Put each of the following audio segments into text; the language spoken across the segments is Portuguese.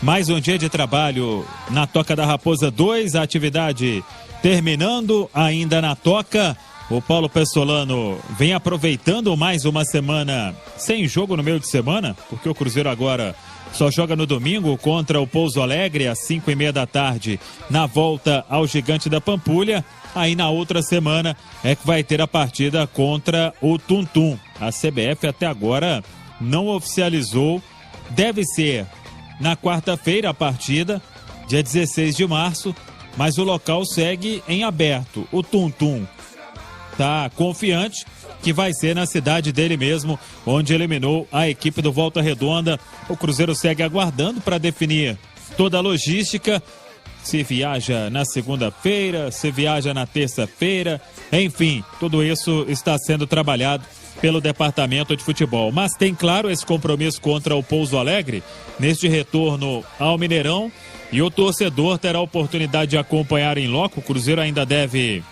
Mais um dia de trabalho na Toca da Raposa 2, a atividade terminando ainda na Toca. O Paulo Pessolano vem aproveitando mais uma semana sem jogo no meio de semana, porque o Cruzeiro agora só joga no domingo contra o Pouso Alegre às 5:30 da tarde, na volta ao Gigante da Pampulha. Aí na outra semana é que vai ter a partida contra o Tuntum. A CBF até agora não oficializou, deve ser na quarta-feira a partida, dia 16 de março, mas o local segue em aberto. O Tuntum está confiante que vai ser na cidade dele mesmo, onde eliminou a equipe do Volta Redonda. O Cruzeiro segue aguardando para definir toda a logística, se viaja na segunda-feira, se viaja na terça-feira, enfim, tudo isso está sendo trabalhado pelo departamento de futebol. Mas tem, claro, esse compromisso contra o Pouso Alegre, neste retorno ao Mineirão, e o torcedor terá a oportunidade de acompanhar em loco. O Cruzeiro ainda deve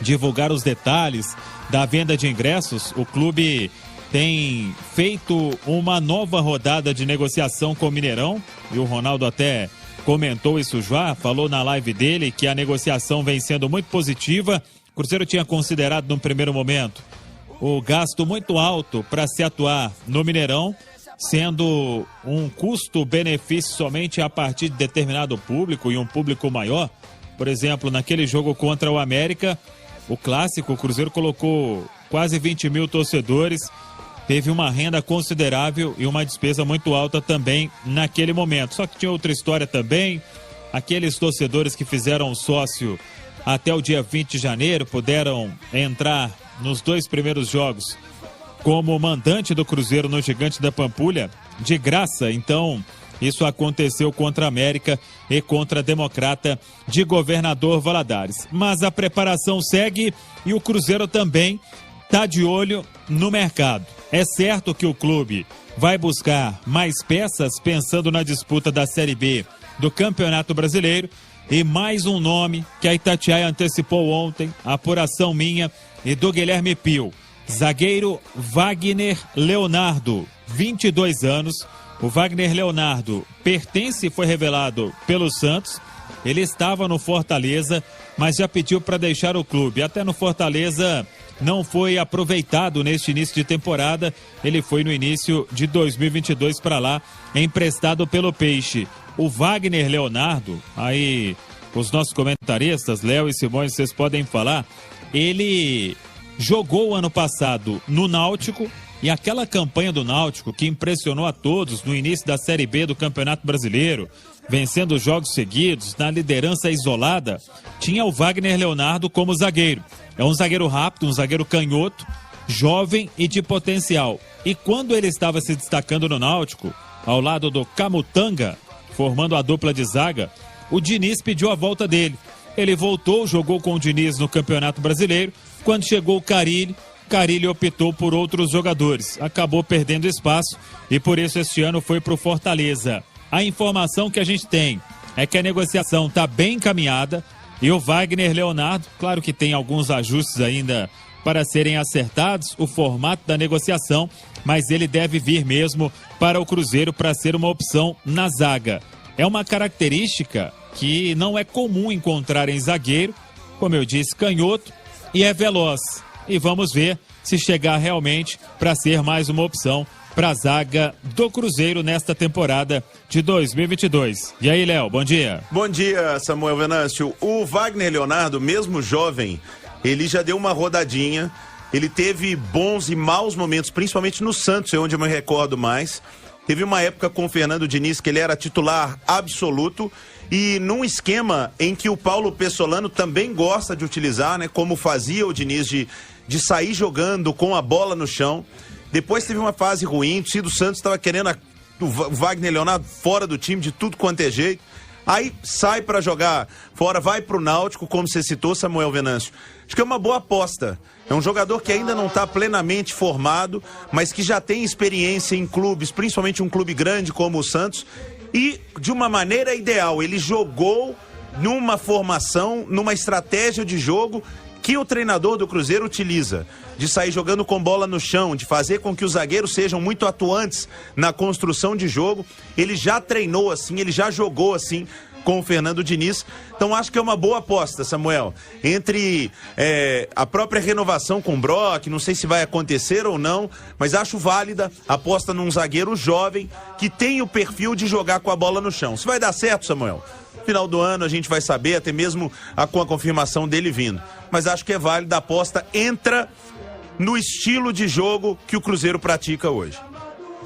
divulgar os detalhes da venda de ingressos. O clube tem feito uma nova rodada de negociação com o Mineirão, e o Ronaldo até comentou isso já, falou na live dele que a negociação vem sendo muito positiva. O Cruzeiro tinha considerado num primeiro momento o gasto muito alto para se atuar no Mineirão, sendo um custo-benefício somente a partir de determinado público e um público maior. Por exemplo, naquele jogo contra o América, o clássico, o Cruzeiro colocou quase 20 mil torcedores, teve uma renda considerável e uma despesa muito alta também naquele momento. Só que tinha outra história também, aqueles torcedores que fizeram sócio até o dia 20 de janeiro, puderam entrar nos 2 primeiros jogos como mandante do Cruzeiro no Gigante da Pampulha, de graça. Então, isso aconteceu contra a América e contra a Democrata de Governador Valadares. Mas a preparação segue e o Cruzeiro também está de olho no mercado. É certo que o clube vai buscar mais peças pensando na disputa da Série B do Campeonato Brasileiro, e mais um nome que a Itatiaia antecipou ontem, a apuração minha e do Guilherme Pio. Zagueiro Wagner Leonardo, 22 anos. O Wagner Leonardo pertence e foi revelado pelo Santos. Ele estava no Fortaleza, mas já pediu para deixar o clube. Até no Fortaleza não foi aproveitado neste início de temporada. Ele foi no início de 2022 para lá, emprestado pelo Peixe. O Wagner Leonardo, aí os nossos comentaristas, Léo e Simões, vocês podem falar, ele jogou ano passado no Náutico, e aquela campanha do Náutico que impressionou a todos no início da Série B do Campeonato Brasileiro, vencendo jogos seguidos, na liderança isolada, tinha o Wagner Leonardo como zagueiro. É um zagueiro rápido, um zagueiro canhoto, jovem e de potencial. E quando ele estava se destacando no Náutico, ao lado do Camutanga, formando a dupla de zaga, o Diniz pediu a volta dele. Ele voltou, jogou com o Diniz no Campeonato Brasileiro. Quando chegou o Carille optou por outros jogadores, acabou perdendo espaço e por isso este ano foi para o Fortaleza. A informação que a gente tem é que a negociação está bem encaminhada e o Wagner Leonardo, claro que tem alguns ajustes ainda para serem acertados, o formato da negociação, mas ele deve vir mesmo para o Cruzeiro para ser uma opção na zaga. É uma característica que não é comum encontrar em zagueiro, como eu disse, canhoto, e é veloz. E vamos ver se chegar realmente para ser mais uma opção para a zaga do Cruzeiro nesta temporada de 2022. E aí, Léo, bom dia. Bom dia, Samuel Venâncio. O Wagner Leonardo, mesmo jovem, ele já deu uma rodadinha. Ele teve bons e maus momentos, principalmente no Santos, é onde eu me recordo mais. Teve uma época com o Fernando Diniz que ele era titular absoluto, e num esquema em que o Paulo Pessolano também gosta de utilizar, né? Como fazia o Diniz de sair jogando com a bola no chão. Depois teve uma fase ruim, o Cido Santos estava querendo o Wagner Leonardo fora do time de tudo quanto é jeito. Aí sai para jogar fora, vai pro Náutico, como você citou, Samuel Venâncio. Acho que é uma boa aposta. É um jogador que ainda não está plenamente formado, mas que já tem experiência em clubes, principalmente um clube grande como o Santos. E de uma maneira ideal, ele jogou numa formação, numa estratégia de jogo que o treinador do Cruzeiro utiliza, de sair jogando com bola no chão, de fazer com que os zagueiros sejam muito atuantes na construção de jogo, ele já treinou assim, ele já jogou assim com o Fernando Diniz. Então acho que é uma boa aposta, Samuel, entre a própria renovação com o Brock, não sei se vai acontecer ou não, mas acho válida a aposta num zagueiro jovem que tem o perfil de jogar com a bola no chão. Se vai dar certo, Samuel, final do ano a gente vai saber, até mesmo com a confirmação dele vindo, mas acho que é válida a aposta, entra no estilo de jogo que o Cruzeiro pratica hoje.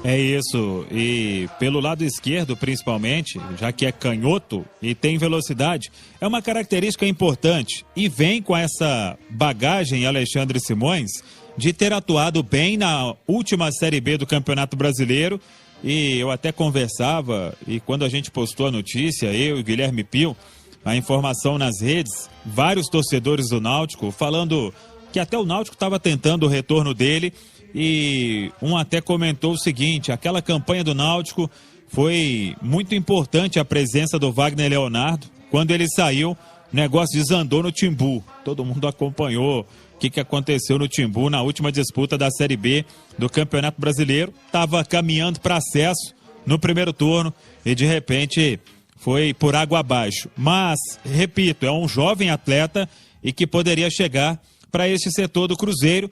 É isso, e pelo lado esquerdo principalmente, já que é canhoto e tem velocidade, é uma característica importante e vem com essa bagagem, Alexandre Simões, de ter atuado bem na última Série B do Campeonato Brasileiro. E eu até conversava, e quando a gente postou a notícia, eu e o Guilherme Pio, a informação nas redes, vários torcedores do Náutico falando que até o Náutico estava tentando o retorno dele. E um até comentou o seguinte: aquela campanha do Náutico foi muito importante, a presença do Wagner Leonardo. Quando ele saiu, o negócio desandou no Timbu. Todo mundo acompanhou o que aconteceu no Timbu na última disputa da Série B do Campeonato Brasileiro. Estava caminhando para acesso no primeiro turno e de repente foi por água abaixo. Mas, repito, é um jovem atleta e que poderia chegar para este setor do Cruzeiro.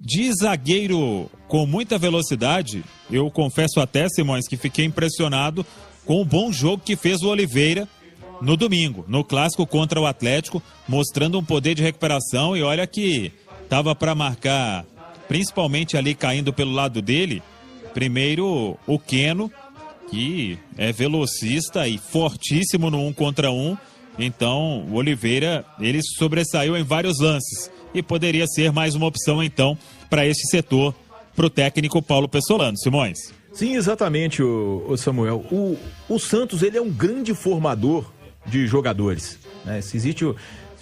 De zagueiro com muita velocidade, eu confesso até, Simões, que fiquei impressionado com o bom jogo que fez o Oliveira no domingo, no clássico contra o Atlético, mostrando um poder de recuperação. E olha que estava para marcar, principalmente ali caindo pelo lado dele, primeiro o Keno, que é velocista e fortíssimo no 1 contra 1. Então o Oliveira, ele sobressaiu em vários lances e poderia ser mais uma opção então para este setor, para o técnico Paulo Pessolano. Simões. Sim, exatamente, o Samuel. O Santos, ele é um grande formador de jogadores, né? Se existe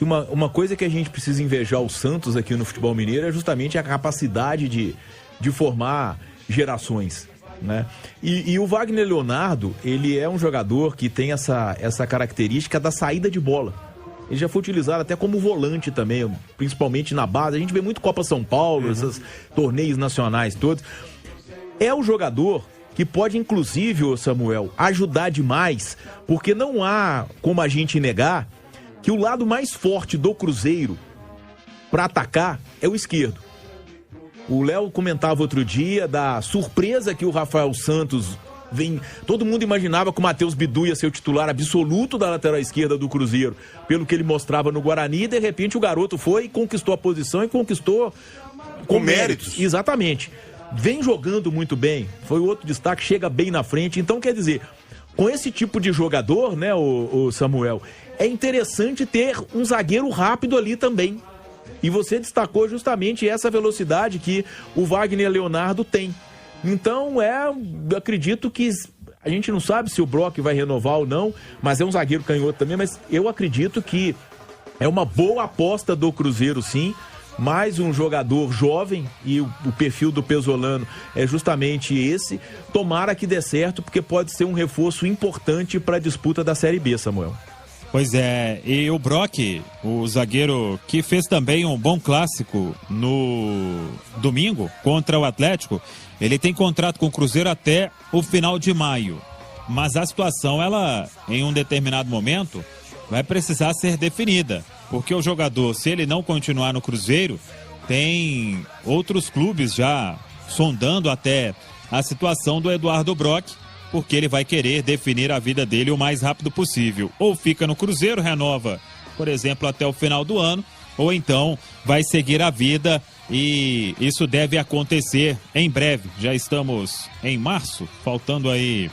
uma coisa que a gente precisa invejar o Santos aqui no futebol mineiro, é justamente a capacidade de formar gerações, né? E o Wagner Leonardo, ele é um jogador que tem essa característica da saída de bola. Ele já foi utilizado até como volante também, principalmente na base. A gente vê muito Copa São Paulo, esses torneios nacionais todos. É o jogador que pode, inclusive, Samuel, ajudar demais, porque não há como a gente negar que o lado mais forte do Cruzeiro para atacar é o esquerdo. O Léo comentava outro dia da surpresa que o Rafael Santos vem. Todo mundo imaginava que o Matheus Bidu ia ser o titular absoluto da lateral esquerda do Cruzeiro, pelo que ele mostrava no Guarani, e de repente o garoto foi e conquistou a posição e conquistou com méritos. Exatamente. Vem jogando muito bem, foi outro destaque, chega bem na frente. Então, quer dizer, com esse tipo de jogador, né, o Samuel, é interessante ter um zagueiro rápido ali também. E você destacou justamente essa velocidade que o Wagner Leonardo tem. Então, eu acredito que a gente não sabe se o Brock vai renovar ou não, mas é um zagueiro canhoto também, mas eu acredito que é uma boa aposta do Cruzeiro, sim. Mais um jogador jovem, e o perfil do Pessolano é justamente esse. Tomara que dê certo, porque pode ser um reforço importante para a disputa da Série B, Samuel. Pois é, e o Brock, o zagueiro que fez também um bom clássico no domingo contra o Atlético, ele tem contrato com o Cruzeiro até o final de maio. Mas a situação, ela, em um determinado momento, vai precisar ser definida. Porque o jogador, se ele não continuar no Cruzeiro, tem outros clubes já sondando até a situação do Eduardo Brock, porque ele vai querer definir a vida dele o mais rápido possível. Ou fica no Cruzeiro, renova, por exemplo, até o final do ano, ou então vai seguir a vida, e isso deve acontecer em breve. Já estamos em março, faltando aí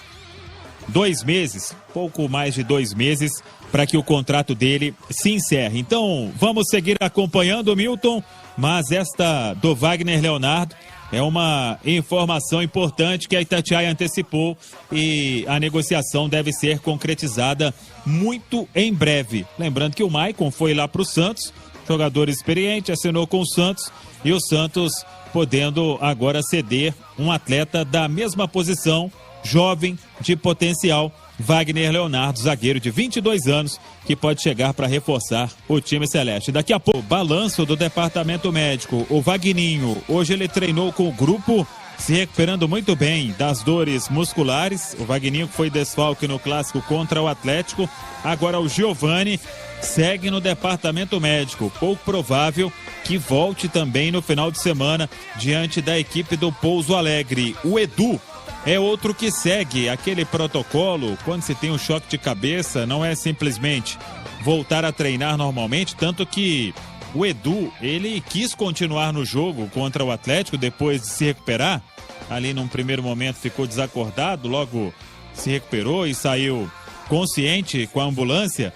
2 meses, pouco mais de 2 meses, para que o contrato dele se encerre. Então, vamos seguir acompanhando, Milton, mas esta do Wagner Leonardo é uma informação importante que a Itatiaia antecipou, e a negociação deve ser concretizada muito em breve. Lembrando que o Maicon foi lá para o Santos, jogador experiente, assinou com o Santos, e o Santos podendo agora ceder um atleta da mesma posição, jovem, de potencial, Wagner Leonardo, zagueiro de 22 anos, que pode chegar para reforçar o time celeste. Daqui a pouco, balanço do departamento médico. O Vagninho, hoje ele treinou com o grupo, se recuperando muito bem das dores musculares. O Vagninho foi desfalque no clássico contra o Atlético. Agora o Giovani segue no departamento médico. Pouco provável que volte também no final de semana diante da equipe do Pouso Alegre. O Edu é outro que segue aquele protocolo. Quando se tem um choque de cabeça, não é simplesmente voltar a treinar normalmente, tanto que o Edu, ele quis continuar no jogo contra o Atlético depois de se recuperar. Ali num primeiro momento ficou desacordado, logo se recuperou e saiu consciente com a ambulância,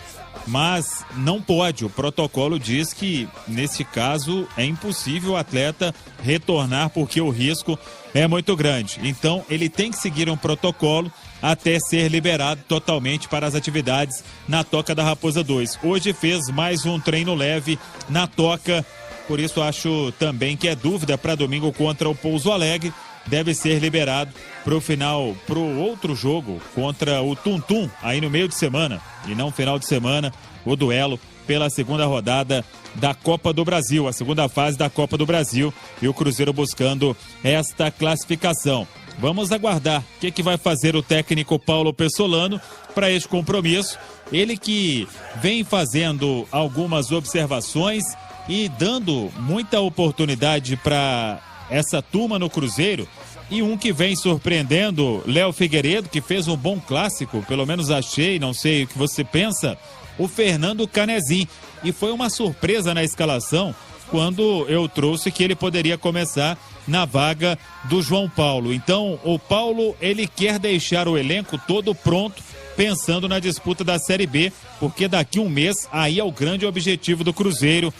mas não pode. O protocolo diz que nesse caso é impossível o atleta retornar porque o risco é muito grande. Então ele tem que seguir um protocolo até ser liberado totalmente para as atividades na Toca da Raposa 2. Hoje fez mais um treino leve na Toca, por isso acho também que é dúvida para domingo contra o Pouso Alegre. Deve ser liberado para o final, para o outro jogo contra o Tuntum, aí no meio de semana, e não final de semana, o duelo pela segunda rodada da Copa do Brasil, a segunda fase da Copa do Brasil, e o Cruzeiro buscando esta classificação. Vamos aguardar o que vai fazer o técnico Paulo Pessolano para este compromisso. Ele que vem fazendo algumas observações e dando muita oportunidade para essa turma no Cruzeiro, e um que vem surpreendendo, Léo Figueiredo, que fez um bom clássico, pelo menos achei, não sei o que você pensa, o Fernando Canezin, e foi uma surpresa na escalação quando eu trouxe que ele poderia começar na vaga do João Paulo. Então o Paulo, ele quer deixar o elenco todo pronto, pensando na disputa da Série B, porque daqui um mês aí é o grande objetivo do Cruzeiro,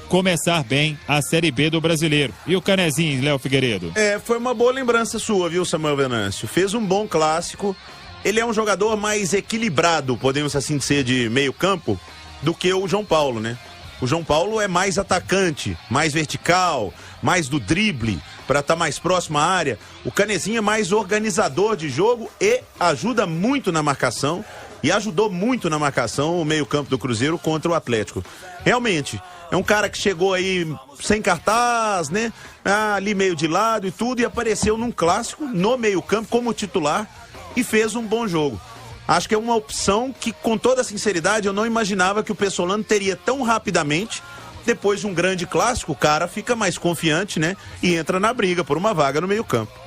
começar bem a Série B do Brasileiro. E o Canezinho, Léo Figueiredo? Foi uma boa lembrança sua, viu, Samuel Venâncio? Fez um bom clássico. Ele é um jogador mais equilibrado, podemos assim dizer, de meio campo, do que o João Paulo, né? O João Paulo é mais atacante, mais vertical, mais do drible, para estar mais próximo à área. O Canezinho é mais organizador de jogo e ajuda muito na marcação. E ajudou muito na marcação o meio-campo do Cruzeiro contra o Atlético. Realmente, é um cara que chegou aí sem cartaz, né? Ali meio de lado e tudo, e apareceu num clássico, no meio-campo, como titular, e fez um bom jogo. Acho que é uma opção que, com toda sinceridade, eu não imaginava que o Pessolano teria tão rapidamente. Depois de um grande clássico, o cara fica mais confiante, né? E entra na briga por uma vaga no meio-campo.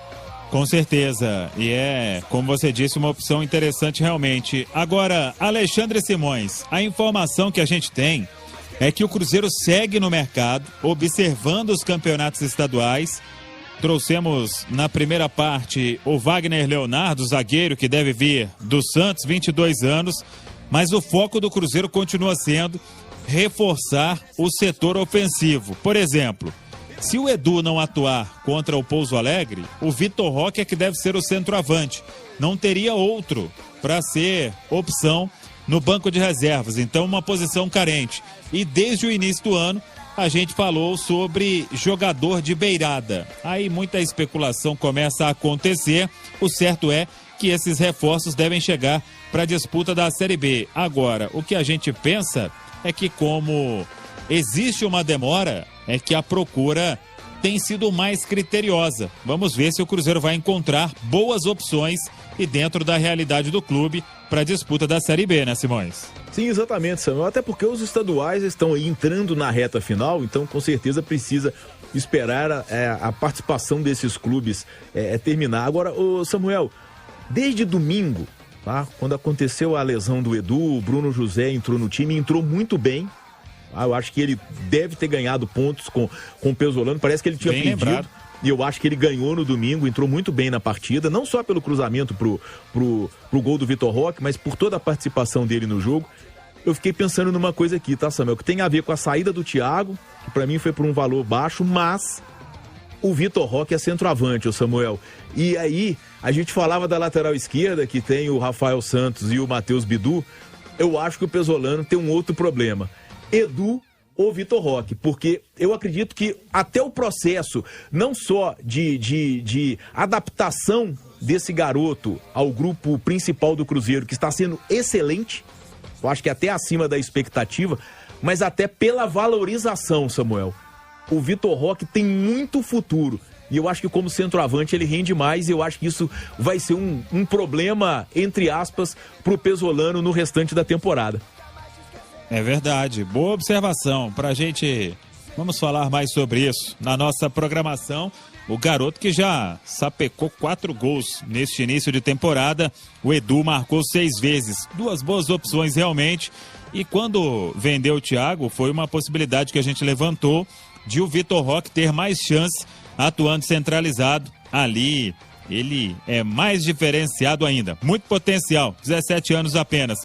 Com certeza, e é, como você disse, uma opção interessante realmente. Agora, Alexandre Simões, a informação que a gente tem é que o Cruzeiro segue no mercado, observando os campeonatos estaduais. Trouxemos na primeira parte o Wagner Leonardo, zagueiro que deve vir do Santos, 22 anos, mas o foco do Cruzeiro continua sendo reforçar o setor ofensivo. Por exemplo, se o Edu não atuar contra o Pouso Alegre, o Vitor Roque é que deve ser o centroavante. Não teria outro para ser opção no banco de reservas. Então, uma posição carente. E desde o início do ano, a gente falou sobre jogador de beirada. Aí muita especulação começa a acontecer. O certo é que esses reforços devem chegar para a disputa da Série B. Agora, o que a gente pensa é que, como existe uma demora, é que a procura tem sido mais criteriosa. Vamos ver se o Cruzeiro vai encontrar boas opções e dentro da realidade do clube para a disputa da Série B, né, Simões? Sim, exatamente, Samuel. Até porque os estaduais estão aí entrando na reta final, então com certeza precisa esperar a participação desses clubes terminar. Agora, ô Samuel, desde domingo, tá? Quando aconteceu a lesão do Edu, o Bruno José entrou no time, entrou muito bem. Eu acho que ele deve ter ganhado pontos com o Pessolano, parece que ele tinha bem pedido. Lembrado. E eu acho que ele ganhou no domingo, entrou muito bem na partida, não só pelo cruzamento pro gol do Vitor Roque, mas por toda a participação dele no jogo. Eu fiquei pensando numa coisa aqui, tá, Samuel? Que tem a ver com a saída do Thiago, que pra mim foi por um valor baixo, mas o Vitor Roque é centroavante, o Samuel. E aí, a gente falava da lateral esquerda, que tem o Rafael Santos e o Matheus Bidu. Eu acho que o Pessolano tem um outro problema. Edu o Vitor Roque, porque eu acredito que até o processo, não só de adaptação desse garoto ao grupo principal do Cruzeiro, que está sendo excelente, eu acho que até acima da expectativa, mas até pela valorização, Samuel. O Vitor Roque tem muito futuro. E eu acho que como centroavante ele rende mais, e eu acho que isso vai ser um problema, entre aspas, pro Pesolano no restante da temporada. É verdade, boa observação. Pra gente, vamos falar mais sobre isso na nossa programação. O garoto que já sapecou 4 gols neste início de temporada, o Edu marcou 6 vezes. 2 boas opções realmente. E quando vendeu o Thiago, foi uma possibilidade que a gente levantou de o Vitor Roque ter mais chance atuando centralizado ali. Ele é mais diferenciado ainda, muito potencial, 17 anos apenas.